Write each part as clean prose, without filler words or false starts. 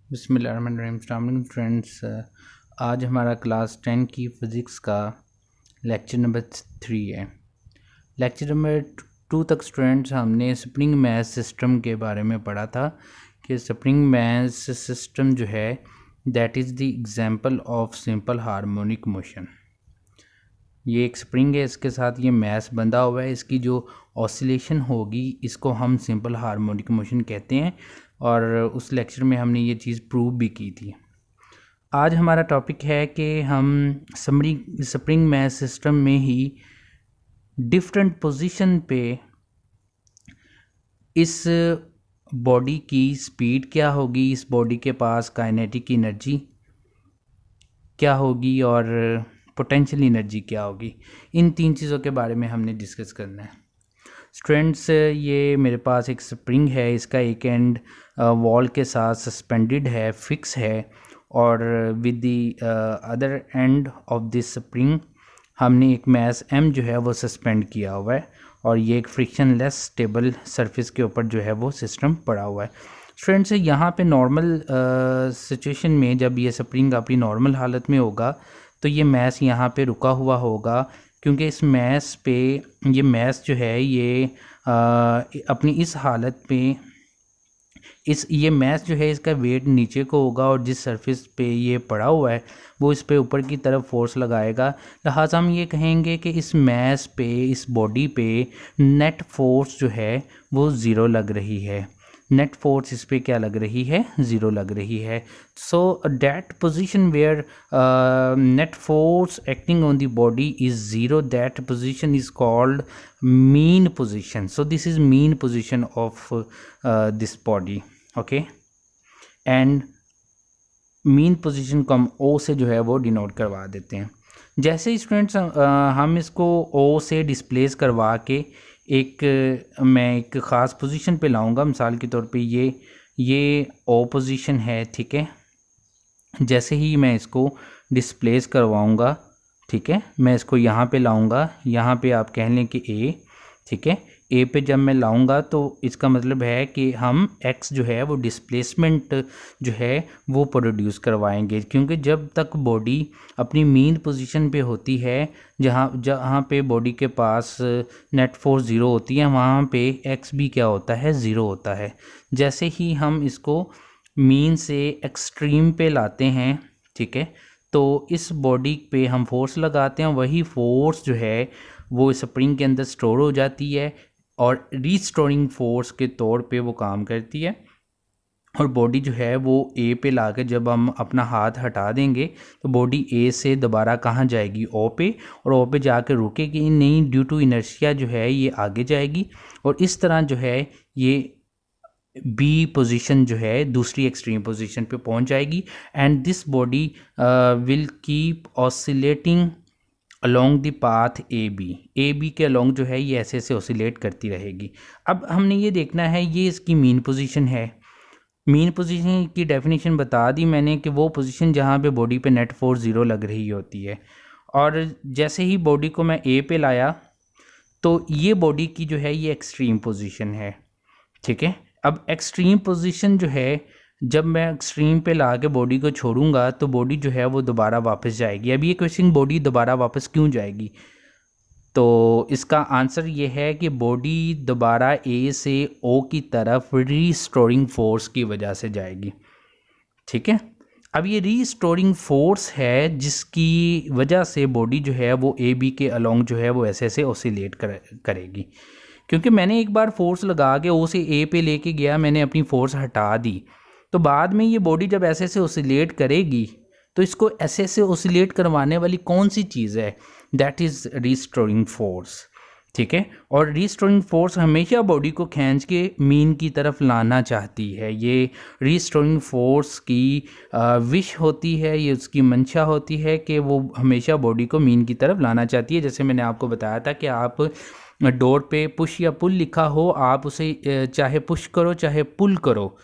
बिस्मिल्लाहिर्रहमानिर्रहीम। अस्सलाम वालेकुम फ्रेंड्स। आज हमारा क्लास 10 की फ़िज़िक्स का लेक्चर नंबर 3 है। लेक्चर नंबर 2 तक स्टूडेंट्स हमने स्प्रिंग मैथ सिस्टम के बारे में पढ़ा था कि स्प्रिंग मैथ सिस्टम जो है that is the example of simple harmonic motion. ये एक स्प्रिंग है, इसके साथ ये मैस बंधा हुआ है। इसकी जो ऑसिलेशन होगी इसको हम सिंपल हार्मोनिक मोशन कहते हैं और उस लेक्चर में हमने ये चीज़ प्रूव भी की थी। आज हमारा टॉपिक है कि हम स्प्रिंग मैस सिस्टम में ही डिफरेंट पोजीशन पे इस बॉडी की स्पीड क्या होगी, इस बॉडी के पास काइनेटिक एनर्जी क्या होगी और पोटेंशियल एनर्जी क्या होगी, इन तीन चीज़ों के बारे में हमने डिस्कस करना है। स्टूडेंट्स, ये मेरे पास एक स्प्रिंग है, इसका एक एंड वॉल के साथ सस्पेंडेड है, फिक्स है, और with the other end of this spring हमने एक मैस एम जो है वो सस्पेंड किया हुआ है और ये एक फ्रिक्शनलेस स्टेबल सरफेस के ऊपर जो है वो सिस्टम पड़ा हुआ है। स्टूडेंट्स, यहाँ पे नॉर्मल सिचुएशन में जब ये स्प्रिंग अपनी नॉर्मल हालत में होगा तो ये मैस यहाँ पे रुका हुआ होगा, क्योंकि इस मैस पे ये मैस जो है ये अपनी इस हालत पे ये मैस जो है इसका वेट नीचे को होगा और जिस सरफेस पे ये पड़ा हुआ है वो इस पे ऊपर की तरफ फोर्स लगाएगा। लिहाजा हम ये कहेंगे कि इस मैस पे, इस बॉडी पे नेट फोर्स जो है वो ज़ीरो लग रही है। नेट फोर्स इस पे क्या लग रही है? ज़ीरो लग रही है। So that position where net force acting on the body is zero, that position is called mean position. So this is mean position of this body, okay. And mean position को हम ओ से जो है वो denote करवा देते हैं। जैसे ही स्टूडेंट्स हम इसको ओ से डिस्प्लेस करवा के मैं एक ख़ास पोजीशन पे लाऊंगा। मिसाल के तौर पे ये ओ पोजीशन है, ठीक है। जैसे ही मैं इसको डिस्प्लेस करवाऊंगा, ठीक है, मैं इसको यहाँ पे लाऊंगा, यहाँ पे आप कह लें कि ए, ठीक है। ए पे जब मैं लाऊंगा तो इसका मतलब है कि हम एक्स जो है वो डिस्प्लेसमेंट जो है वो प्रोड्यूस करवाएंगे, क्योंकि जब तक बॉडी अपनी मीन पोजीशन पे होती है, जहाँ पे बॉडी के पास नेट फोर्स ज़ीरो होती है, वहाँ पे एक्स भी क्या होता है? ज़ीरो होता है। जैसे ही हम इसको मीन से एक्सट्रीम पे लाते हैं, ठीक है, तो इस बॉडी पे हम फोर्स लगाते हैं, वही फोर्स जो है वो स्प्रिंग के अंदर स्टोर हो जाती है और रीस्टोरिंग फोर्स के तौर पे वो काम करती है। और बॉडी जो है वो ए पे लाकर जब हम अपना हाथ हटा देंगे तो बॉडी ए से दोबारा कहाँ जाएगी? ओ पे, और ओ पे जाकर रुकेगी नहीं, ड्यू टू इनर्शिया जो है ये आगे जाएगी और इस तरह जो है ये बी पोजीशन जो है दूसरी एक्सट्रीम पोजीशन पे पहुंच जाएगी। And this body will keep oscillating along the path A B के अलोंग जो है ये ऐसे ऑसिलेट करती रहेगी। अब हमने ये देखना है, ये इसकी मीन पोजीशन है। मीन पोजीशन की डेफिनेशन बता दी मैंने कि वो पोजीशन जहाँ पे बॉडी पे नेट फोर्स ज़ीरो लग रही होती है। और जैसे ही बॉडी को मैं ए पे लाया तो ये बॉडी की जो है ये एक्सट्रीम पोजीशन है, ठीक है। अब एक्सट्रीम पोजीशन जो है, जब मैं एक्सट्रीम पे ला के बॉडी को छोड़ूंगा तो बॉडी जो है वो दोबारा वापस जाएगी। अब ये क्वेश्चन, बॉडी दोबारा वापस क्यों जाएगी? तो इसका आंसर ये है कि बॉडी दोबारा ए से ओ की तरफ रीस्टोरिंग फोर्स की वजह से जाएगी, ठीक है। अब ये रीस्टोरिंग फोर्स है जिसकी वजह से बॉडी जो है वो ए बी के अलोंग जो है वो ऐसे ऑसिलेट करेगी। क्योंकि मैंने एक बार फोर्स लगा के ओ से ए पे लेके गया, मैंने अपनी फोर्स हटा दी, तो बाद में ये बॉडी जब ऐसे ऑसिलेट करेगी तो इसको ऐसे ऑसिलेट करवाने वाली कौन सी चीज़ है? दैट इज़ रीस्टोरिंग फोर्स, ठीक है। और रीस्टोरिंग फोर्स हमेशा बॉडी को खींच के मीन की तरफ लाना चाहती है। ये रीस्टोरिंग फोर्स की विश होती है, ये उसकी मंशा होती है कि वो हमेशा बॉडी को मीन की तरफ लाना चाहती है। जैसे मैंने आपको बताया था कि आप डोर पे पुश या पुल लिखा हो, आप उसे चाहे पुश करो चाहे पुल करो,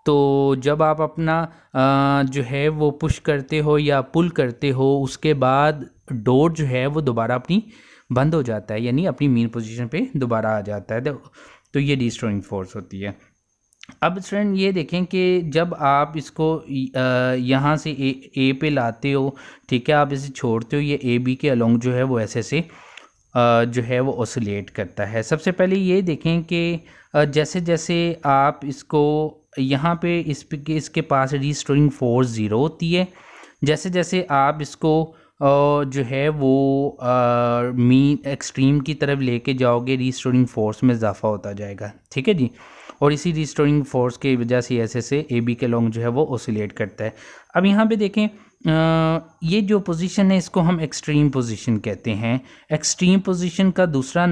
तो जब आप अपना जो है वो पुश करते हो या पुल करते हो, उसके बाद डोर जो है वो दोबारा अपनी बंद हो जाता है, यानी अपनी मीन पोजीशन पे दोबारा आ जाता है। तो ये रीस्टोरिंग फोर्स होती है। अब फ्रेंड ये देखें कि जब आप इसको यहाँ से ए पे लाते हो, ठीक है, आप इसे छोड़ते हो, ये ए बी के अलोंग जो है वो ऐसे से जो है वो ऑसिलेट करता है। सबसे पहले ये देखें कि जैसे जैसे आप इसको यहाँ पे इसके पास रिस्टोरिंग फोर्स ज़ीरो होती है, जैसे जैसे आप इसको जो है वो मीन एक्सट्रीम की तरफ लेके जाओगे, रिस्टोरिंग फोर्स में इजाफा होता जाएगा, ठीक है जी। और इसी रिस्टोरिंग फोर्स की वजह से ऐसे ए बी के लॉन्ग जो है वो ऑसिलेट करता है। अब यहाँ पे देखें ये जो पोजीशन है इसको हम एक्सट्रीम पोजीशन कहते हैं। एक्सट्रीम पोजीशन का दूसरा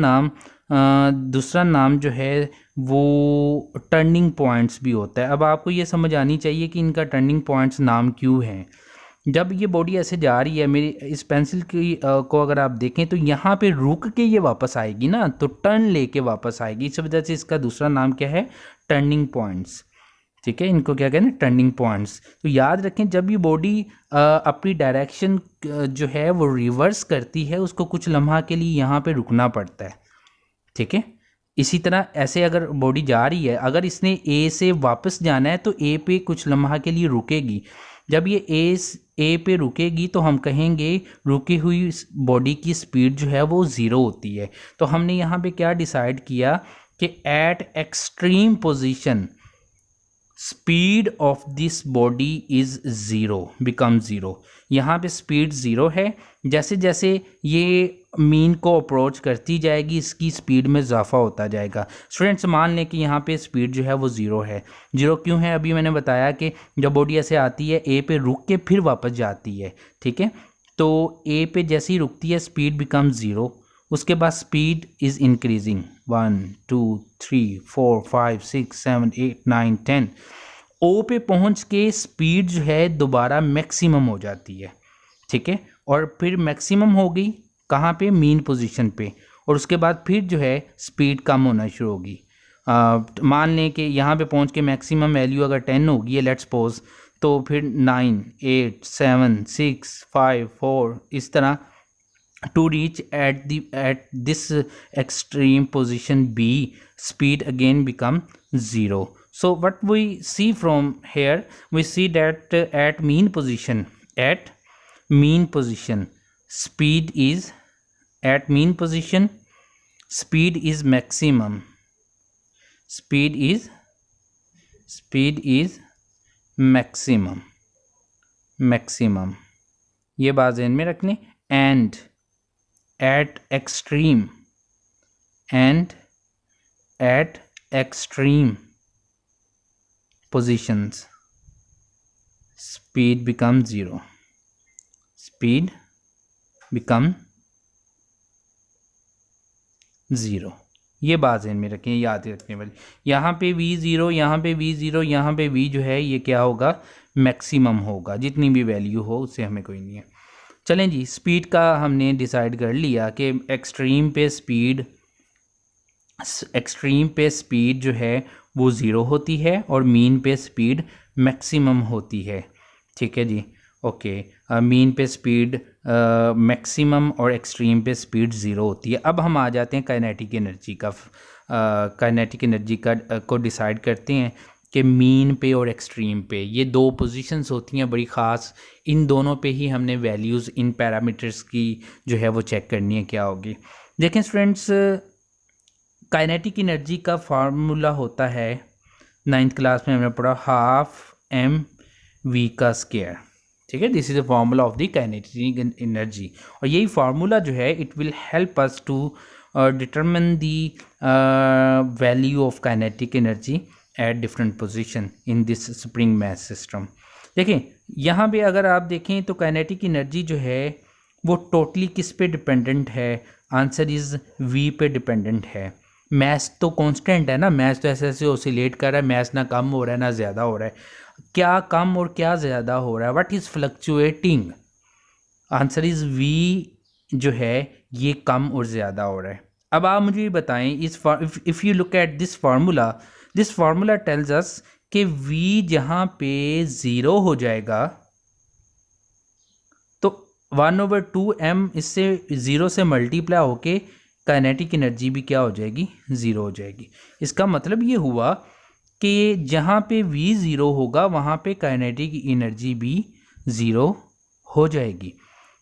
नाम जो है वो टर्निंग पॉइंट्स भी होता है। अब आपको ये समझ आनी चाहिए कि इनका टर्निंग पॉइंट्स नाम क्यों हैं। जब ये बॉडी ऐसे जा रही है, मेरी इस पेंसिल की को अगर आप देखें तो यहाँ पे रुक के ये वापस आएगी ना, तो टर्न लेके वापस आएगी, इस वजह से इसका दूसरा नाम क्या है, टर्निंग पॉइंट्स, ठीक है। इनको क्या कहते हैं, टर्निंग पॉइंट्स। तो याद रखें जब ये बॉडी अपनी डायरेक्शन जो है वो रिवर्स करती है, उसको कुछ लम्हा के लिए यहाँ पे रुकना पड़ता है, ठीक है। इसी तरह ऐसे अगर बॉडी जा रही है, अगर इसने ए से वापस जाना है तो ए पे कुछ लम्हा के लिए रुकेगी। जब ये ए पे रुकेगी तो हम कहेंगे रुकी हुई बॉडी की स्पीड जो है वो ज़ीरो होती है। तो हमने यहाँ पे क्या डिसाइड किया कि eight extreme position speed of this body is zero, become zero. यहाँ पे स्पीड ज़ीरो है, जैसे जैसे ये मीन को अप्रोच करती जाएगी इसकी स्पीड में इजाफा होता जाएगा। स्टूडेंट्स मान लें कि यहाँ पे स्पीड जो है वो ज़ीरो है। ज़ीरो क्यों है, अभी मैंने बताया कि जब बॉडी ऐसे आती है ए पे रुक के फिर वापस जाती है, ठीक है। तो ए पे जैसे ही रुकती है स्पीड बिकम ज़ीरो, उसके बाद स्पीड इज़ इंक्रीजिंग 1 2 3 4 5 6 7 8 9 10। ओ पे पहुंच के स्पीड जो है दोबारा मैक्सिमम हो जाती है, ठीक है। और फिर मैक्सिमम हो गई कहाँ पे, मीन पोजीशन पे, और उसके बाद फिर जो है स्पीड कम होना शुरू होगी। मान लें कि यहाँ पे पहुँच के मैक्सिमम वैल्यू अगर 10 होगी है, लेट्स सपोज, तो फिर 9 8 7 6 5 4 इस तरह to reach at this extreme position B, speed again become 0. So what we see from here, we see that at mean position speed is maximum, speed is maximum, ये बात ध्यान में रखने। and at extreme positions speed becomes 0, speed become 0। ये बात ध्यान में रखें, याद रखने वाली। यहाँ पे v0, यहाँ पे v0, यहाँ पे v जो है ये क्या होगा, मैक्सिमम होगा, जितनी भी वैल्यू हो उससे हमें कोई नहीं है। चलें जी, स्पीड का हमने डिसाइड कर लिया कि एक्सट्रीम पे स्पीड जो है वो ज़ीरो होती है और मीन पे स्पीड मैक्सिमम होती है, ठीक है जी। ओके, मीन पे स्पीड मैक्सिमम और एक्सट्रीम पे स्पीड ज़ीरो होती है। अब हम आ जाते हैं काइनेटिक एनर्जी को डिसाइड करते हैं कि मीन पे और एक्सट्रीम पे ये दो पोजीशंस होती हैं बड़ी ख़ास। इन दोनों पे ही हमने वैल्यूज़ इन पैरामीटर्स की जो है वो चेक करनी है क्या होगी। देखें स्टूडेंट्स, काइनेटिक एनर्जी का फार्मूला होता है, 9th क्लास में हमने पढ़ा, ½ mv², ठीक है। This is the formula of the kinetic energy, और यही फार्मूला जो है it will help us to determine the value of kinetic energy at different position in this spring mass system. देखें यहाँ पे अगर आप देखें तो काइनेटिक एनर्जी जो है वो टोटली किस पे डिपेंडेंट है, आंसर इज़ v पे डिपेंडेंट है। मैस तो कांस्टेंट है ना, मैस तो ऐसे ऐसे ऑसिलेट कर रहा है, मैस ना कम हो रहा है ना ज़्यादा हो रहा है। क्या कम और क्या ज़्यादा हो रहा है, what is fluctuating, answer is v जो है ये कम और ज़्यादा हो रहा है। अब आप मुझे बताएं, if you look at this formula tells us कि v जहाँ पे 0 हो जाएगा तो 1/2m इससे 0 से मल्टीप्लाई होके काइनेटिक एनर्जी भी क्या हो जाएगी, 0 हो जाएगी। इसका मतलब ये हुआ कि जहाँ पे v ज़ीरो होगा वहाँ पे काइनेटिक एनर्जी भी ज़ीरो हो जाएगी।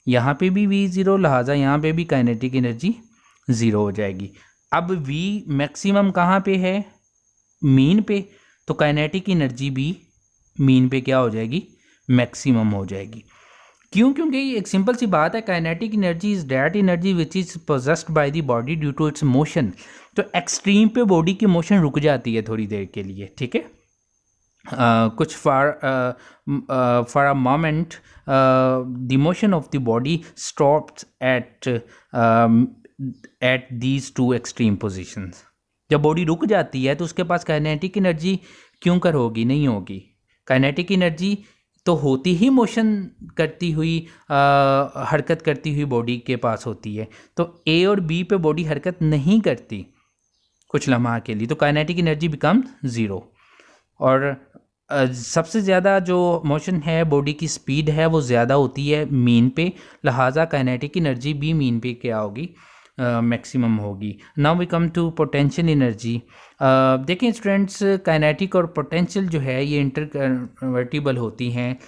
यहाँ पे भी v ज़ीरो, लिहाजा यहाँ पे भी काइनेटिक एनर्जी ज़ीरो हो जाएगी। अब v मैक्सिमम कहाँ पे है? मीन पे, तो काइनेटिक एनर्जी भी मीन पे क्या हो जाएगी? मैक्सिमम हो जाएगी। क्यों? क्योंकि एक सिंपल सी बात है, kinetic energy is that energy which is possessed by the body due to its motion. तो एक्सट्रीम पे बॉडी की मोशन रुक जाती है थोड़ी देर के लिए, ठीक है। कुछ for a moment the motion of the body stops at these two extreme positions. जब बॉडी रुक जाती है तो उसके पास काइनेटिक एनर्जी क्यों कर होगी? नहीं होगी। काइनेटिक एनर्जी तो होती ही मोशन करती हुई, हरकत करती हुई बॉडी के पास होती है। तो ए और बी पे बॉडी हरकत नहीं करती कुछ लम्हा के लिए, तो काइनेटिक एनर्जी बिकम ज़ीरो। और सबसे ज़्यादा जो मोशन है, बॉडी की स्पीड है, वो ज़्यादा होती है मीन पे, लिहाजा काइनेटिक एनर्जी भी मीन पे क्या होगी? मैक्सिमम होगी। Now we come to potential energy. देखें स्टूडेंट्स, काइनेटिक और पोटेंशियल जो है ये इंटरकन्वर्टिबल होती हैं।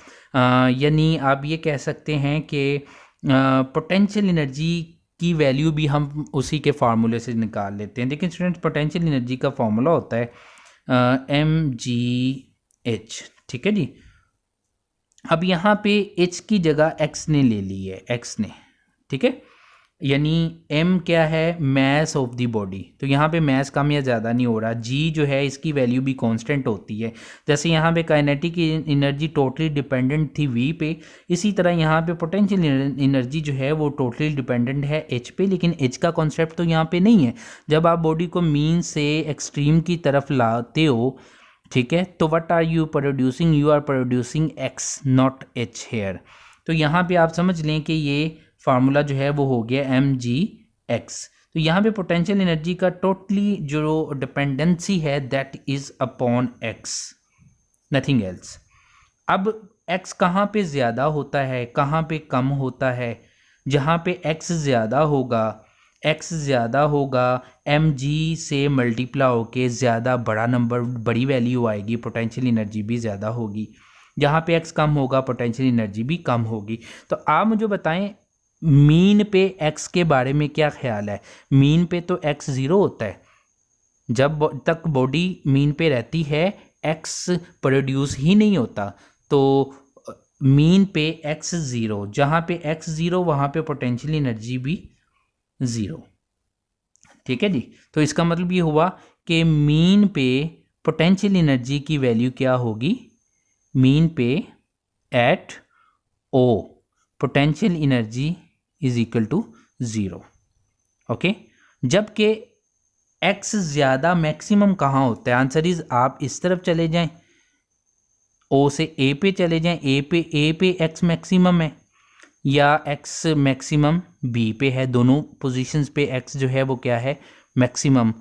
यानी आप ये कह सकते हैं कि पोटेंशियल एनर्जी की वैल्यू भी हम उसी के फार्मूले से निकाल लेते हैं। देखिए स्टूडेंट्स, पोटेंशियल एनर्जी का फार्मूला होता है mgh, ठीक है जी। अब यहाँ पे h की जगह x ने ले ली है, x ने, ठीक है। यानी m क्या है? Mass of the body. तो यहाँ पे मैस कम या ज़्यादा नहीं हो रहा। g जो है इसकी वैल्यू भी कांस्टेंट होती है। जैसे यहाँ पे काइनेटिक एनर्जी टोटली डिपेंडेंट थी v पे, इसी तरह यहाँ पे पोटेंशियल एनर्जी जो है वो टोटली डिपेंडेंट है h पे, लेकिन h का कॉन्सेप्ट तो यहाँ पे नहीं है। जब आप बॉडी को मीन से एक्सट्रीम की तरफ लाते हो, ठीक है, तो what are you producing? You are producing x not h here. तो यहाँ पे आप समझ लें कि ये फार्मूला जो है वो हो गया mgx। तो यहाँ पे पोटेंशियल एनर्जी का टोटली जो डिपेंडेंसी है that is upon x, nothing else. अब x कहाँ पे ज़्यादा होता है, कहाँ पे कम होता है? जहाँ पे x ज़्यादा होगा mg से मल्टीप्लाई होके ज़्यादा बड़ा नंबर, बड़ी वैल्यू आएगी, पोटेंशियल एनर्जी भी ज़्यादा होगी। जहाँ पे x कम होगा पोटेंशियल एनर्जी भी कम होगी। तो आप मुझे बताएं मीन पे x के बारे में क्या ख्याल है? मीन पे तो x ज़ीरो होता है। जब तक बॉडी मीन पे रहती है x प्रोड्यूस ही नहीं होता। तो मीन पे x ज़ीरो, जहाँ पे x ज़ीरो वहाँ पे पोटेंशियल एनर्जी भी ज़ीरो, ठीक है जी। तो इसका मतलब ये हुआ कि मीन पे पोटेंशियल एनर्जी की वैल्यू क्या होगी? मीन पे at O potential energy is equal to zero, okay. जबकि x ज़्यादा मैक्सिमम कहाँ होता है? आंसर इज, आप इस तरफ चले जाएं, O से A पे चले जाएं, A पे x मैक्सिमम है या x मैक्सिमम B पे है, दोनों पोजीशंस पे x जो है वो क्या है? मैक्सिमम।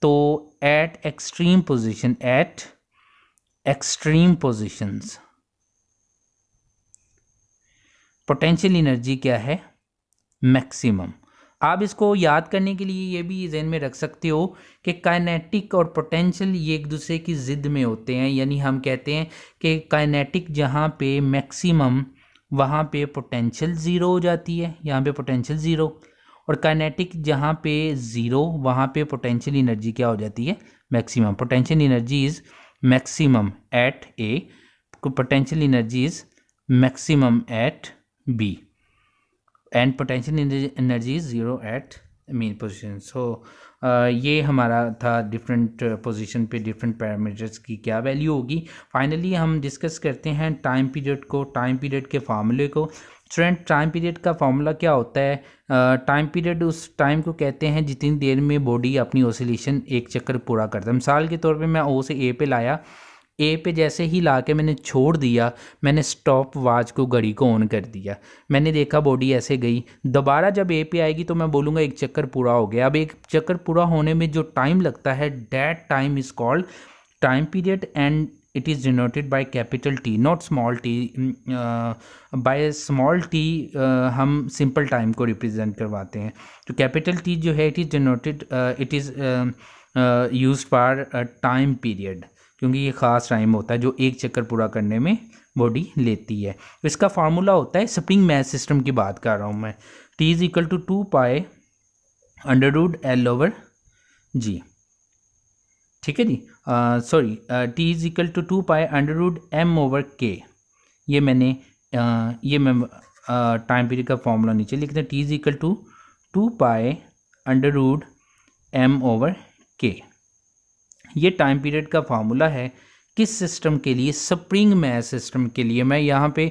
तो eight extreme positions potential energy क्या है? मैक्सिमम। आप इसको याद करने के लिए ये भी ज़हन में रख सकते हो कि काइनेटिक और पोटेंशियल ये एक दूसरे की ज़िद में होते हैं। यानी हम कहते हैं कि काइनेटिक जहाँ पे मैक्सिमम वहाँ पे पोटेंशियल ज़ीरो हो जाती है, यहाँ पे पोटेंशियल ज़ीरो, और काइनेटिक जहाँ पे ज़ीरो वहाँ पे पोटेंशियल एनर्जी क्या हो जाती है? Maximum. Potential energy is maximum at A, potential energy is maximum at B, and potential energy is zero at mean position. So ये हमारा था डिफरेंट पोजीशन पे डिफरेंट पैरामीटर्स की क्या वैल्यू होगी। फाइनली हम डिस्कस करते हैं टाइम पीरियड को, टाइम पीरियड के फार्मूले को। स्टूडेंट, टाइम पीरियड का फार्मूला क्या होता है? टाइम पीरियड उस टाइम को कहते हैं जितनी देर में बॉडी अपनी ऑसिलेशन एक चक्कर पूरा करता है। मिसाल के तौर पे मैं O से A पे लाया, ए पे जैसे ही ला के मैंने छोड़ दिया, मैंने स्टॉप वॉच को, घड़ी को ऑन कर दिया, मैंने देखा बॉडी ऐसे गई। दोबारा जब ए पे आएगी तो मैं बोलूँगा एक चक्कर पूरा हो गया। अब एक चक्कर पूरा होने में जो टाइम लगता है that time is called time period, and it is denoted by capital T, not small T. By small T हम सिंपल टाइम को रिप्रेजेंट करवाते हैं। तो कैपिटल टी जो है it is denoted, it is used for time period. क्योंकि ये ख़ास टाइम होता है जो एक चक्कर पूरा करने में बॉडी लेती है। तो इसका फार्मूला होता है, स्प्रिंग मास सिस्टम की बात कर रहा हूँ मैं, T is equal to 2 pi √L/G। ठीक है जी, sorry, T is equal to 2 pi √M/K। ये मैंने ये मैं टाइम पीरियड का फॉर्मूला नीचे लिख दें, T is equal to 2 pi √M/K। ये टाइम पीरियड का फार्मूला है किस सिस्टम के लिए? स्प्रिंग मास सिस्टम के लिए। मैं यहाँ पे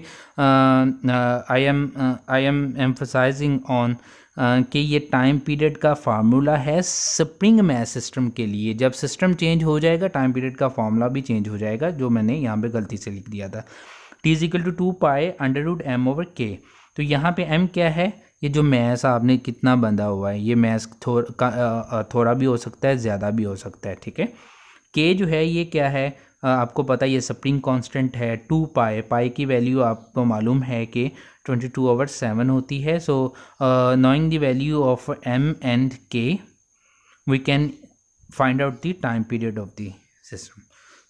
आई एम एम्फसाइजिंग ऑन कि ये टाइम पीरियड का फार्मूला है स्प्रिंग मास सिस्टम के लिए। जब सिस्टम चेंज हो जाएगा टाइम पीरियड का फार्मूला भी चेंज हो जाएगा, जो मैंने यहाँ पे गलती से लिख दिया था। T is equal to 2 pi √M/K। तो यहाँ पे M क्या है? ये जो मैस आपने कितना बंधा हुआ है, ये मैस थोड़ा भी हो सकता है, ज़्यादा भी हो सकता है, ठीक है। K जो है ये क्या है? आपको पता है ये स्प्रिंग कांस्टेंट है। 2 पाई की वैल्यू आपको मालूम है कि 22/7 होती है। So knowing the value of M and K we can find out the time period of the system.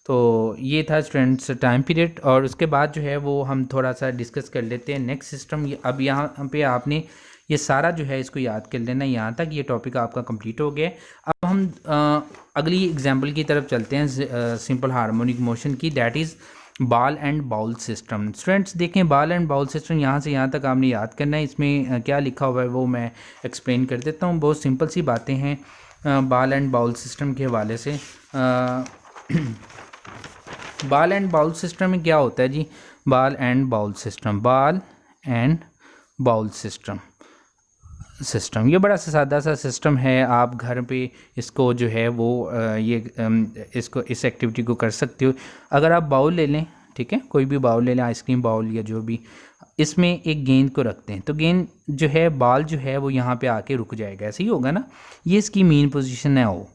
तो ये था स्टूडेंट्स टाइम पीरियड। और उसके बाद जो है वो हम थोड़ा सा डिस्कस कर लेते हैं नेक्स्ट सिस्टम। अब यहाँ पे आपने ये सारा जो है इसको याद कर लेना, यहाँ तक ये टॉपिक आपका कंप्लीट हो गया। अब हम अगली एग्जांपल की तरफ चलते हैं सिंपल हार्मोनिक मोशन की, that is ball and bowl system. Students देखें, बॉल एंड बाउल सिस्टम यहाँ से यहाँ तक आपने याद करना है। इसमें क्या लिखा हुआ है वो मैं एक्सप्लेन कर देता हूँ। बहुत सिंपल सी बातें हैं बॉल एंड बाउल सिस्टम के हवाले से। बॉल एंड बाउल सिस्टम में क्या होता है जी? Ball and bowl system, ball and bowl system ये बड़ा सा सादा सा सिस्टम है। आप घर पे इसको जो है वो इसको इस एक्टिविटी को कर सकते हो। अगर आप बाउल ले लें, ठीक है, कोई भी बाउल ले लें, आइसक्रीम बाउल या जो भी, इसमें एक गेंद को रखते हैं तो गेंद जो है, बॉल जो है वो यहाँ पे आके रुक जाएगा, ऐसे ही होगा ना। ये इसकी मीन पोजीशन है वो।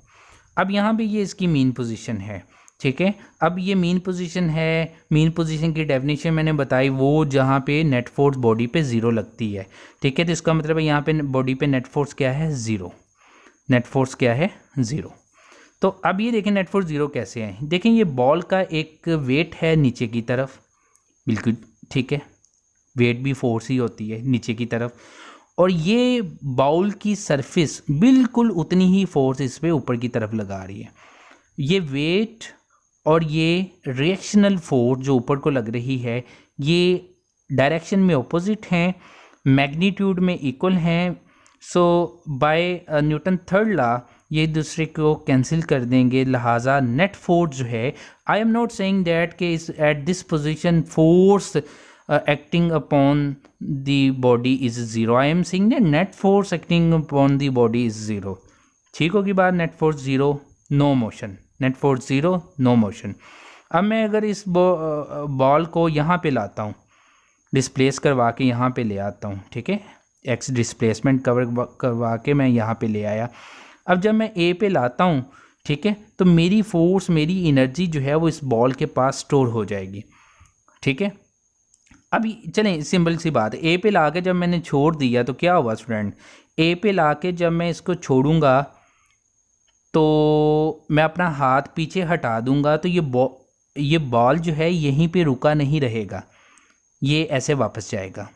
अब यहाँ पे ये इसकी मीन पोजीशन है, ठीक है। अब ये मीन पोजीशन है, मीन पोजीशन की डेफिनेशन मैंने बताई, वो जहाँ पे नेट फोर्स बॉडी पे ज़ीरो लगती है, ठीक है। तो इसका मतलब है यहाँ पे बॉडी पे नेट फोर्स क्या है? ज़ीरो। नेट फोर्स क्या है? ज़ीरो। तो अब ये देखें नेट फोर्स ज़ीरो कैसे है। देखें ये बॉल का एक वेट है नीचे की तरफ, बिल्कुल ठीक है, वेट भी फोर्स ही होती है नीचे की तरफ, और ये बाउल की सरफेस बिल्कुल उतनी ही फोर्स इस पर ऊपर की तरफ लगा रही है। ये वेट और ये रिएक्शनल फोर्स जो ऊपर को लग रही है, ये डायरेक्शन में ऑपोजिट हैं, मैग्नीट्यूड में इक्वल हैं। सो बाय न्यूटन थर्ड लॉ ये दूसरे को कैंसिल कर देंगे, लिहाजा नेट फोर्स जो है, I am not saying that कि at this position force acting upon the body is zero. I am saying that net force acting upon the body is zero. ठीक होगी बात? Net force zero, no motion. Net force zero, no motion. अब मैं अगर इस ball को यहाँ पे लाता हूँ, डिस्प्लेस करवा के यहाँ पे ले आता हूँ, ठीक है, एक्स डिस्प्लेसमेंट कवर करवा के मैं यहाँ पे ले आया। अब जब मैं ए पे लाता हूँ, ठीक है, तो मेरी फोर्स, मेरी एनर्जी जो है वो इस बॉल के पास स्टोर हो जाएगी, ठीक है। अभी चलें, सिंपल सी बात है, ए पे ला के जब मैंने छोड़ दिया तो क्या हुआ स्टूडेंट? ए पे ला के जब मैं इसको छोड़ूंगा तो मैं अपना हाथ पीछे हटा दूंगा तो ये बॉल जो है यहीं पे रुका नहीं रहेगा, ये ऐसे वापस जाएगा।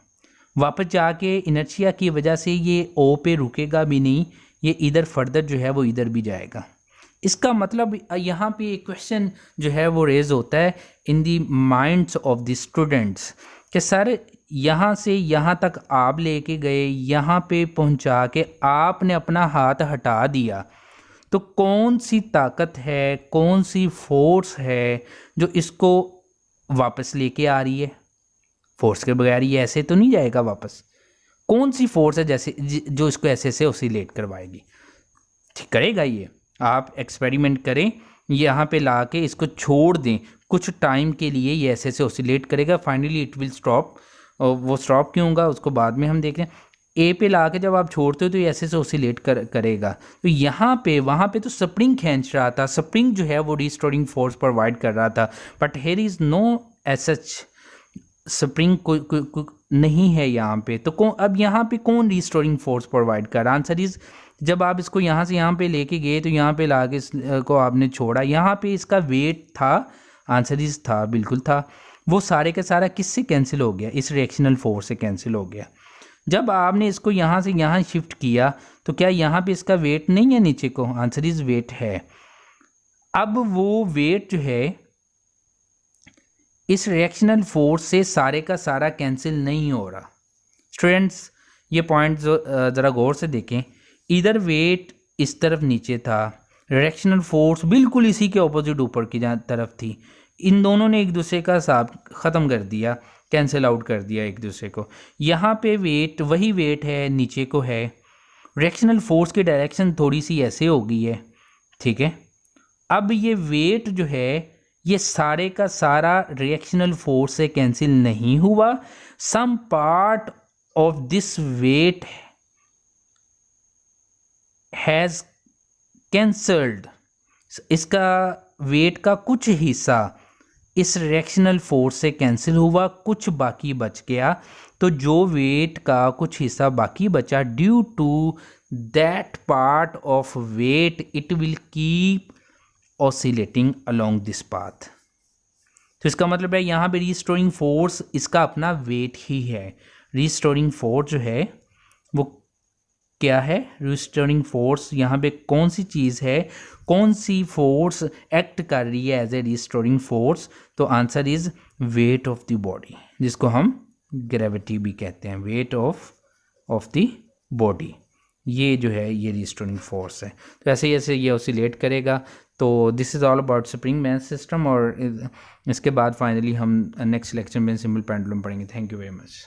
वापस जाके इनर्शिया की वजह से ये ओ पे रुकेगा भी नहीं, ये इधर फर्दर जो है वो इधर भी जाएगा। इसका मतलब यहाँ पे एक क्वेश्चन जो है वो रेज होता है इन दी माइंड्स ऑफ द स्टूडेंट्स कि सर यहाँ से यहाँ तक आप लेके गए, यहाँ पे पहुँचा के आपने अपना हाथ हटा दिया, तो कौन सी ताकत है, कौन सी फोर्स है जो इसको वापस लेके आ रही है? फोर्स के बगैर ये ऐसे तो नहीं जाएगा वापस। कौन सी फोर्स है जैसे जो इसको ऐसे से ऑसिलेट करवाएगी? ठीक करेगा ये? आप एक्सपेरिमेंट करें, यहाँ पे ला के इसको छोड़ दें कुछ टाइम के लिए, ये ऐसे से ऑसिलेट करेगा, फाइनली इट विल स्टॉप। वो स्टॉप क्यों होगा उसको बाद में हम देखें। ए पे ला के जब आप छोड़ते हो तो ये ऐसे से ऑसिलेट करेगा। तो यहाँ पे वहाँ पे तो स्प्रिंग खींच रहा था, स्प्रिंग जो है वो रिस्टोरिंग फोर्स प्रोवाइड कर रहा था, but here is no such spring नहीं है यहाँ पे। तो अब यहाँ पे कौन रिस्टोरिंग फोर्स प्रोवाइड कर रहा? आंसर इज़ जब आप इसको यहाँ से यहाँ पे लेके गए तो यहाँ पे ला के इसको आपने छोड़ा, यहाँ पे इसका वेट था, आंसर इज था, बिल्कुल था। वो सारे का सारा किससे कैंसिल हो गया? इस रिएक्शनल फोर्स से कैंसिल हो गया। जब आपने इसको यहाँ से यहाँ शिफ्ट किया तो क्या यहाँ पे इसका वेट नहीं है नीचे को? आंसर इज वेट है। अब वो वेट जो है इस रिएक्शनल फोर्स से सारे का सारा कैंसिल नहीं हो रहा। स्टूडेंट्स ये पॉइंट ज़रा गौर से देखें, इधर वेट इस तरफ नीचे था, रिएक्शनल फोर्स बिल्कुल इसी के ऑपोजिट ऊपर की तरफ थी। इन दोनों ने एक दूसरे का हिसाब ख़त्म कर दिया, कैंसिल आउट कर दिया एक दूसरे को। यहाँ पे वेट वही वेट है, नीचे को है, रिएक्शनल फोर्स की डायरेक्शन थोड़ी सी ऐसे हो गई है, ठीक है। अब ये वेट जो है ये सारे का सारा रिएक्शनल फोर्स से कैंसिल नहीं हुआ। Some part of this weight has cancelled, इसका वेट का कुछ हिस्सा इस रिएक्शनल फोर्स से कैंसिल हुआ, कुछ बाकी बच गया। तो जो वेट का कुछ हिस्सा बाकी बचा, due to that part of weight it will keep oscillating along this path. तो इसका मतलब है यहाँ पे रीस्टोरिंग फोर्स इसका अपना वेट ही है। रीस्टोरिंग फोर्स जो है वो क्या है? रीस्टोरिंग फोर्स यहाँ पे कौन सी चीज़ है, कौन सी फोर्स एक्ट कर रही है एज ए रीस्टोरिंग फोर्स? तो answer is weight of the body, जिसको हम ग्रेविटी भी कहते हैं, वेट ऑफ द बॉडी। ये जो है ये रीस्टोरिंग फोर्स है। तो ऐसे ही ऐसे ये ऑसिलेट करेगा। तो this is all about spring math system, और इसके बाद फाइनली हम नेक्स्ट लेक्चर में सिंपल पेंडुलम पढ़ेंगे। Thank you very much.